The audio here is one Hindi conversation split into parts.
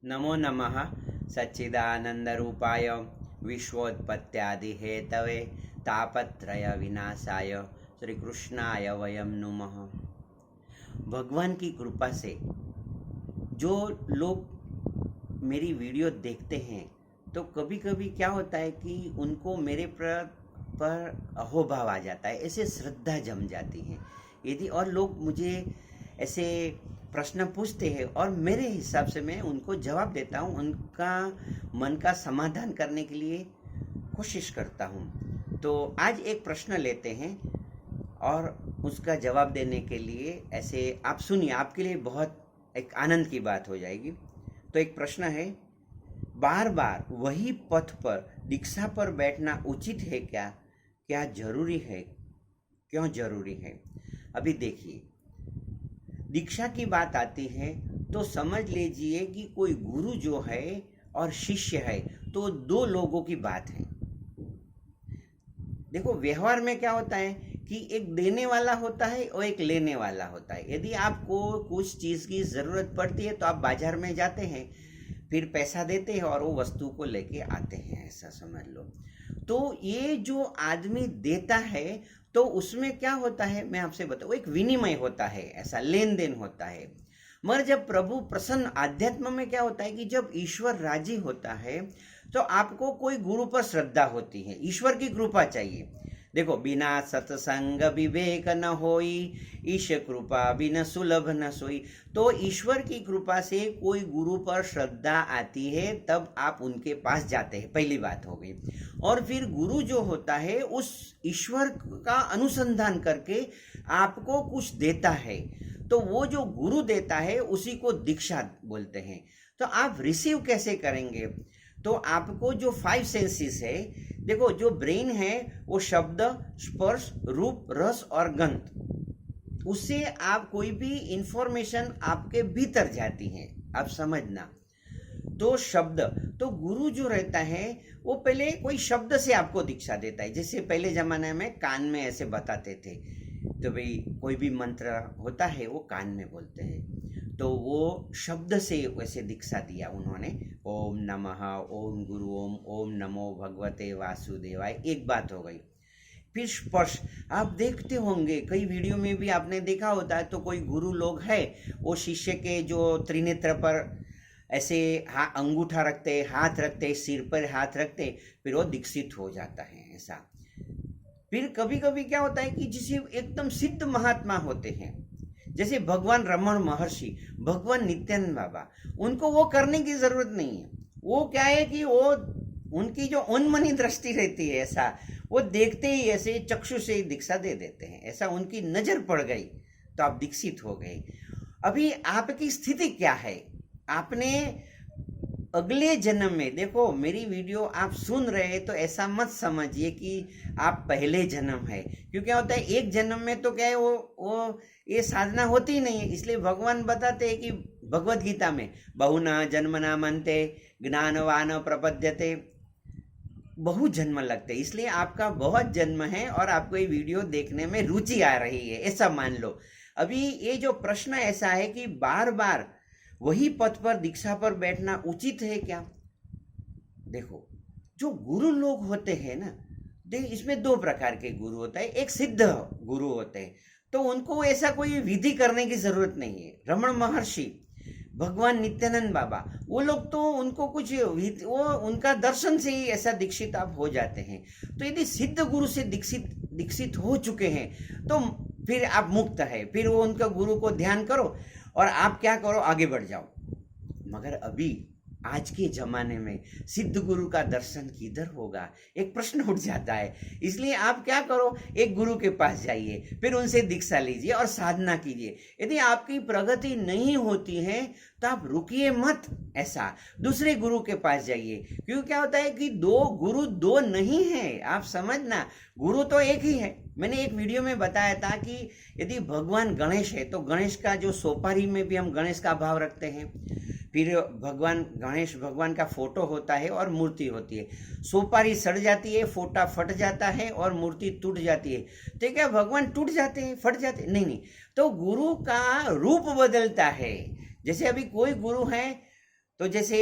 नमो नमः सच्चिदानंदरूपाय विश्वोत्पत्त्यादिहेतवे तापत्रय विनाशाय श्री कृष्णाय वयम नुमः। भगवान की कृपा से जो लोग मेरी वीडियो देखते हैं तो कभी कभी क्या होता है कि उनको मेरे पर अहोभाव आ जाता है, ऐसे श्रद्धा जम जाती है। यदि और लोग मुझे ऐसे प्रश्न पूछते हैं और मेरे हिसाब से मैं उनको जवाब देता हूँ, उनका मन का समाधान करने के लिए कोशिश करता हूँ। तो आज एक प्रश्न लेते हैं और उसका जवाब देने के लिए ऐसे आप सुनिए, आपके लिए बहुत एक आनंद की बात हो जाएगी। तो एक प्रश्न है, बार बार वही पथ पर दीक्षा पर बैठना उचित है क्या? क्या जरूरी है? क्यों जरूरी है? अभी देखिए, दीक्षा की बात आती है तो समझ लीजिए कि कोई गुरु जो है और शिष्य है तो दो लोगों की बात है। देखो, व्यवहार में क्या होता है कि एक देने वाला होता है और एक लेने वाला होता है। यदि आपको कुछ चीज़ की ज़रूरत पड़ती है तो आप बाजार में जाते हैं, फिर पैसा देते हैं और वो वस्तु को लेके आते हैं, ऐसा समझ लो। तो ये जो आदमी देता है तो उसमें क्या होता है, मैं आपसे बताऊँ, एक विनिमय होता है, ऐसा लेन देन होता है। मगर जब प्रभु प्रसन्न, आध्यात्म में क्या होता है कि जब ईश्वर राजी होता है तो आपको कोई गुरु पर श्रद्धा होती है, ईश्वर की कृपा चाहिए। देखो, बिना सत्संग विवेक न होई, ईश कृपा बिना सुलभ न सोई। तो ईश्वर की कृपा से कोई गुरु पर श्रद्धा आती है तब आप उनके पास जाते हैं, पहली बात हो गई। और फिर गुरु जो होता है उस ईश्वर का अनुसंधान करके आपको कुछ देता है, तो वो जो गुरु देता है उसी को दीक्षा बोलते हैं। तो आप रिसीव कैसे करेंगे? तो आपको जो 5 सेंसेस है, देखो, जो ब्रेन है वो शब्द, स्पर्श, रूप, रस और गंध, उससे आप कोई भी इंफॉर्मेशन आपके भीतर जाती है, आप समझना। तो शब्द, तो गुरु जो रहता है वो पहले कोई शब्द से आपको दीक्षा देता है। जैसे पहले जमाने में कान में ऐसे बताते थे, तो भाई कोई भी मंत्र होता है वो कान में बोलते हैं, तो वो शब्द से वैसे दीक्षा दिया उन्होंने। ओम नमः, ओम गुरु ओम, ओम नमो भगवते वासुदेवाय, एक बात हो गई। फिर स्पर्श, आप देखते होंगे कई वीडियो में भी आपने देखा होता है, तो कोई गुरु लोग है वो शिष्य के जो त्रिनेत्र पर ऐसे अंगूठा रखते, हाथ रखते, सिर पर हाथ रखते, फिर वो दीक्षित हो जाता है, ऐसा। फिर कभी कभी क्या होता है कि जिसे एकदम सिद्ध महात्मा होते हैं, जैसे भगवान रमण महर्षि, भगवान नित्यानंद बाबा, उनको वो करने की जरूरत नहीं है। वो क्या है कि वो, उनकी जो उन्मनी दृष्टि रहती है, ऐसा वो देखते ही ऐसे चक्षु से दीक्षा दे देते हैं, ऐसा उनकी नजर पड़ गई तो आप दीक्षित हो गए। अभी आपकी स्थिति क्या है? आपने अगले जन्म में, देखो मेरी वीडियो आप सुन रहे हैं तो ऐसा मत समझिए कि आप पहले जन्म है, क्योंकि क्या होता है एक जन्म में तो क्या है वो ये साधना होती ही नहीं है। इसलिए भगवान बताते हैं कि भगवत गीता में बहुना जन्मना मनते ज्ञानवान प्रपद्यते, बहु जन्म लगते, इसलिए आपका बहुत जन्म है और आपको ये वीडियो देखने में रुचि आ रही है, ऐसा मान लो। अभी ये जो प्रश्न ऐसा है कि बार बार वही पथ पर दीक्षा पर बैठना उचित है क्या? देखो, जो गुरु लोग होते हैं ना, इसमें 2 प्रकार के गुरु होता है। एक सिद्ध गुरु होते हैं, तो उनको ऐसा कोई विधि करने की जरूरत नहीं है। रमण महर्षि, भगवान नित्यानंद बाबा, वो लोग तो उनको कुछ वो उनका दर्शन से ही ऐसा दीक्षित आप हो जाते हैं। तो यदि सिद्ध गुरु से दीक्षित हो चुके हैं तो फिर आप मुक्त है, फिर वो उनका गुरु को ध्यान करो और आप क्या करो, आगे बढ़ जाओ। मगर अभी आज के जमाने में सिद्ध गुरु का दर्शन किधर होगा, एक प्रश्न उठ जाता है। इसलिए आप क्या करो, एक गुरु के पास जाइए, फिर उनसे दीक्षा लीजिए और साधना कीजिए। यदि आपकी प्रगति नहीं होती है तो आप रुकिए मत, ऐसा दूसरे गुरु के पास जाइए। क्यों, क्या होता है कि 2 गुरु 2 नहीं है, आप समझना, गुरु तो एक ही है। मैंने एक वीडियो में बताया था कि यदि भगवान गणेश है तो गणेश का जो सोपारी में भी हम गणेश का भाव रखते हैं, फिर भगवान गणेश भगवान का फोटो होता है और मूर्ति होती है। सोपारी सड़ जाती है, फोटा फट जाता है और मूर्ति टूट जाती है, तो क्या भगवान टूट जाते हैं, फट जाते हैं? नहीं नहीं, तो गुरु का रूप बदलता है। जैसे अभी कोई गुरु है तो जैसे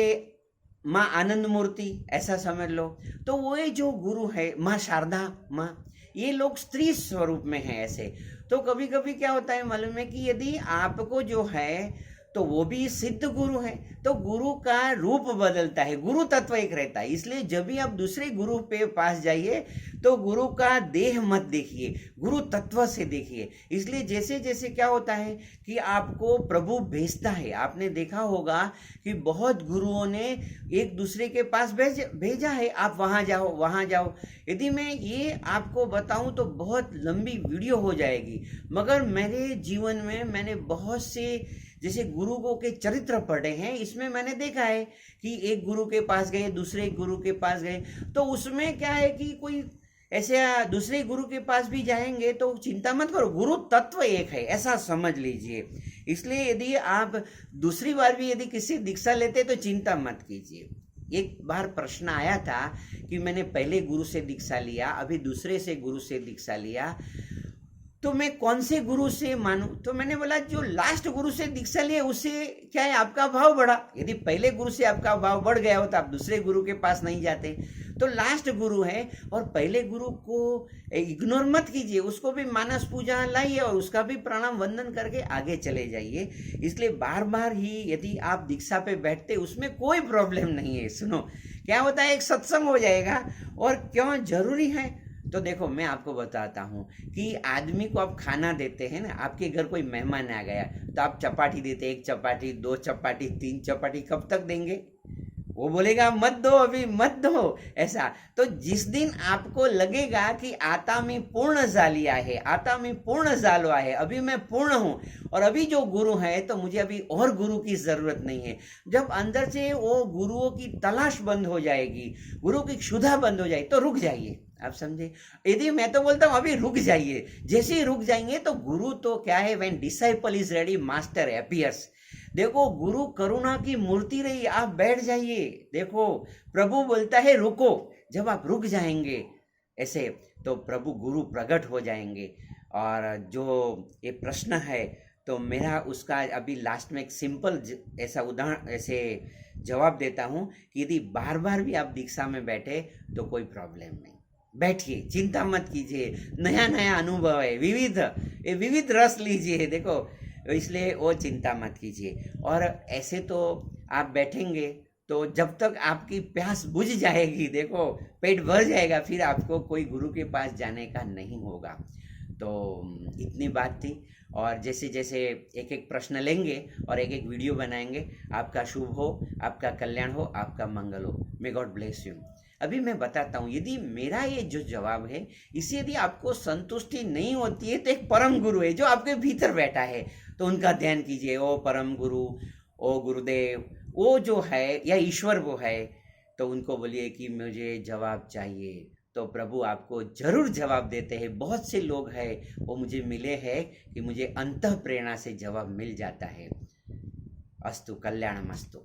माँ आनंद मूर्ति ऐसा समझ लो, तो वो जो गुरु है माँ शारदा माँ, ये लोग स्त्री स्वरूप में है ऐसे। तो कभी कभी क्या होता है मालूम है कि यदि आपको जो है तो वो भी सिद्ध गुरु है, तो गुरु का रूप बदलता है, गुरु तत्व एक रहता है। इसलिए जब भी आप दूसरे गुरु पे पास जाइए तो गुरु का देह मत देखिए, गुरु तत्व से देखिए। इसलिए जैसे जैसे क्या होता है कि आपको प्रभु भेजता है, आपने देखा होगा कि बहुत गुरुओं ने एक दूसरे के पास भेजा है, आप वहाँ जाओ वहाँ जाओ। यदि मैं ये आपको बताऊं तो बहुत लंबी वीडियो हो जाएगी, मगर मेरे जीवन में मैंने बहुत से जैसे गुरुओं के चरित्र पढ़े हैं, इसमें मैंने देखा है कि एक गुरु के पास गए, दूसरे गुरु के पास गए, तो उसमें क्या है कि कोई ऐसे दूसरे गुरु के पास भी जाएंगे तो चिंता मत करो, गुरु तत्व एक है ऐसा समझ लीजिए। इसलिए यदि आप दूसरी बार भी यदि किसी दीक्षा लेते तो चिंता मत कीजिए। एक बार प्रश्न आया था कि मैंने पहले गुरु से दीक्षा लिया, अभी दूसरे से गुरु से दीक्षा लिया, तो मैं कौन से गुरु से मानूं? तो मैंने बोला जो लास्ट गुरु से दीक्षा लिए उससे क्या है, आपका भाव बढ़ा। यदि पहले गुरु से आपका भाव बढ़ गया हो तो आप दूसरे गुरु के पास नहीं जाते। तो लास्ट गुरु है और पहले गुरु को इग्नोर मत कीजिए, उसको भी मानस पूजा लाइए और उसका भी प्रणाम वंदन करके आगे चले जाइए। इसलिए बार बार ही यदि आप दीक्षा पे बैठते उसमें कोई प्रॉब्लम नहीं है। सुनो क्या होता है, एक सत्संग हो जाएगा। और क्यों जरूरी है तो देखो मैं आपको बताता हूँ कि आदमी को आप खाना देते हैं ना, आपके घर कोई मेहमान आ गया तो आप चपाटी देते, 1 चपाटी 2 चपाटी 3 चपाटी, कब तक देंगे? वो बोलेगा मत दो, अभी मत दो ऐसा। तो जिस दिन आपको लगेगा कि आता में पूर्ण जालिया है, आता में पूर्ण जालवा है, अभी मैं पूर्ण हूँ और अभी जो गुरु है तो मुझे अभी और गुरु की जरूरत नहीं है, जब अंदर से वो गुरुओं की तलाश बंद हो जाएगी, गुरु की क्षुधा बंद हो जाएगी, तो रुक जाइए। आप समझे? यदि मैं तो बोलता हूँ अभी रुक जाइए, जैसे ही रुक जाएंगे तो गुरु तो क्या है, when disciple is ready master appears. देखो गुरु करुणा की मूर्ति रही, आप बैठ जाइए। देखो प्रभु बोलता है रुको, जब आप रुक जाएंगे ऐसे तो प्रभु गुरु प्रकट हो जाएंगे। और जो ये प्रश्न है तो मेरा उसका अभी लास्ट में एक सिंपल ऐसा उदाहरण ऐसे जवाब देता हूँ कि यदि बार बार भी आप दीक्षा में बैठे तो कोई प्रॉब्लम नहीं, बैठिए, चिंता मत कीजिए, नया नया अनुभव है, विविध रस लीजिए। देखो इसलिए वो चिंता मत कीजिए। और ऐसे तो आप बैठेंगे तो जब तक आपकी प्यास बुझ जाएगी, देखो पेट भर जाएगा, फिर आपको कोई गुरु के पास जाने का नहीं होगा। तो इतनी बात थी। और जैसे जैसे एक एक प्रश्न लेंगे और एक एक वीडियो बनाएंगे। आपका शुभ हो, आपका कल्याण हो, आपका मंगल हो। May God bless you. अभी मैं बताता हूँ, यदि मेरा ये जो जवाब है इससे यदि आपको संतुष्टि नहीं होती है तो एक परम गुरु है जो आपके भीतर बैठा है, तो उनका ध्यान कीजिए। ओ परम गुरु, ओ गुरुदेव, वो जो है या ईश्वर वो है, तो उनको बोलिए कि मुझे जवाब चाहिए, तो प्रभु आपको जरूर जवाब देते हैं। बहुत से लोग हैं वो मुझे मिले हैं कि मुझे अंतः प्रेरणा से जवाब मिल जाता है। अस्तु कल्याणमस्तु।